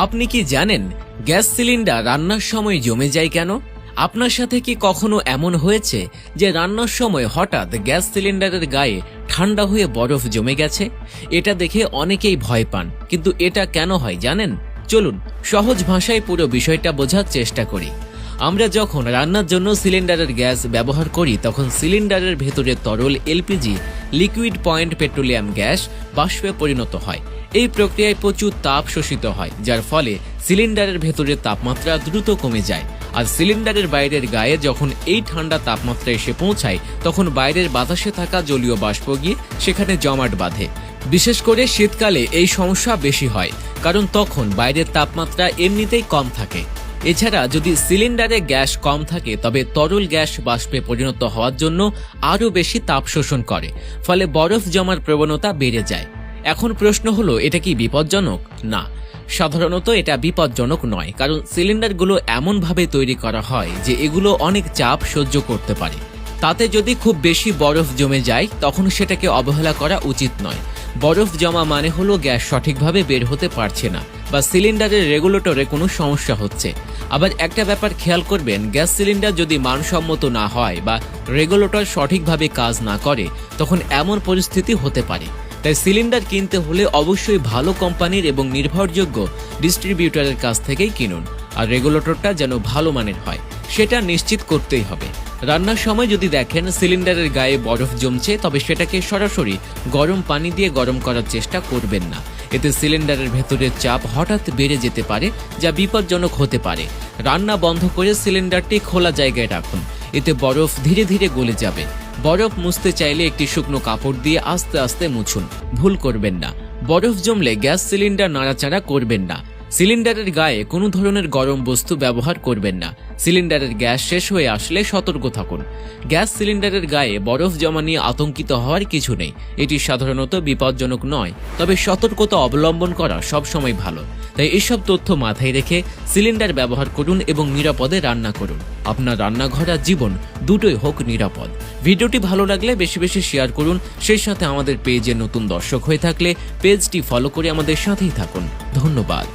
আপনি কি জানেন গ্যাস সিলিন্ডার রান্নার সময় জমে যায় কেন? আপনার সাথে কি কখনো এমন হয়েছে যে রান্নার সময় হঠাৎ গ্যাস সিলিন্ডারের গায়ে ঠান্ডা হয়ে বরফ জমে গেছে? এটা দেখে অনেকেই ভয় পান, কিন্তু এটা কেন হয় জানেন? চলুন সহজ ভাষায় পুরো বিষয়টা বোঝার চেষ্টা করি। আমরা যখন রান্নার জন্য সিলিন্ডারের গ্যাস ব্যবহার করি তখন সিলিন্ডারের ভেতরে তরল LPG liquid point petroleum gas বাষ্পে পরিণত হয়। এই প্রক্রিয়ায় প্রচুর তাপ শোষিত হয়, যার ফলে সিলিন্ডারের ভেতরের তাপমাত্রা দ্রুত কমে যায়। আর সিলিন্ডারের বাইরের গায়ে যখন এই ঠান্ডা তাপমাত্রা এসে পৌঁছায় তখন বাইরের বাতাসে থাকা জলীয় বাষ্প গিয়ে সেখানে জমাট বাঁধে। বিশেষ করে শীতকালে এই সমস্যা বেশি হয়, কারণ তখন বাইরের তাপমাত্রা এমনিতেই কম থাকে। এছাড়া যদি সিলিন্ডারে গ্যাস কম থাকে তবে তরল গ্যাস বাষ্পে পরিণত হওয়ার জন্য আরও বেশি তাপ শোষণ করে, ফলে বরফ জমার প্রবণতা বেড়ে যায়। এখন প্রশ্ন হলো, এটা কি বিপজ্জনক? না, সাধারণত এটা বিপজ্জনক নয়, কারণ সিলিন্ডারগুলো এমনভাবে তৈরি করা হয় যে এগুলো অনেক চাপ সহ্য করতে পারে। তাতে যদি খুব বেশি বরফ জমে যায় তখন সেটাকে অবহেলা করা উচিত নয়। বরফ জমা মানে হলো গ্যাস সঠিকভাবে বের হতে পারছে না বা সিলিন্ডারের রেগুলেটরে কোনো সমস্যা হচ্ছে। আবার একটা ব্যাপার খেয়াল করবেন, গ্যাস সিলিন্ডার যদি মানসম্মত না হয় বা রেগুলেটর সঠিকভাবে কাজ না করে তখন এমন পরিস্থিতি হতে পারে। তাই সিলিন্ডার কিনতে হলে অবশ্যই ভালো কোম্পানির এবং নির্ভরযোগ্য ডিস্ট্রিবিউটরের কাছ থেকেই কিনুন। আর রেগুলেটরটা যেন ভালো মানের হয় সেটা নিশ্চিত করতেই হবে। রান্নার সময় যদি দেখেন সিলিন্ডারের গায়ে বরফ জমছে তবে সেটাকে সরাসরি গরম পানি দিয়ে গরম করার চেষ্টা করবেন না। এতে সিলিন্ডারের ভেতরের চাপ হঠাৎ বেড়ে যেতে পারে, যা বিপজ্জনক হতে পারে। রান্না বন্ধ করে সিলিন্ডারটি খোলা জায়গায় রাখুন, এতে বরফ ধীরে ধীরে গলে যাবে। বরফ মুছতে চাইলে একটি শুকনো কাপড় দিয়ে আস্তে আস্তে মুছুন। ভুল করবেন না, বরফ জমলে গ্যাস সিলিন্ডার নাড়াচাড়া করবেন না। সিলিন্ডারের গায়ে কোনো ধরনের গরম বস্তু ব্যবহার করবেন না। সিলিন্ডারের গ্যাস শেষ হয়ে আসলে সতর্ক থাকুন। গ্যাস সিলিন্ডারের গায়ে বরফ জমা নিয়ে আতঙ্কিত হওয়ার কিছু নেই, এটি সাধারণত বিপজ্জনক নয়, তবে সতর্কতা অবলম্বন করা সবসময় ভালো। তাই এসব তথ্য মাথায় রেখে সিলিন্ডার ব্যবহার করুন এবং নিরাপদে রান্না করুন। আপনার রান্নাঘর আর জীবন দুটোই হোক নিরাপদ। ভিডিওটি ভালো লাগলে বেশি বেশি শেয়ার করুন। সেই সাথে আমাদের পেজে নতুন দর্শক হয়ে থাকলে পেজটি ফলো করে আমাদের সাথেই থাকুন। ধন্যবাদ।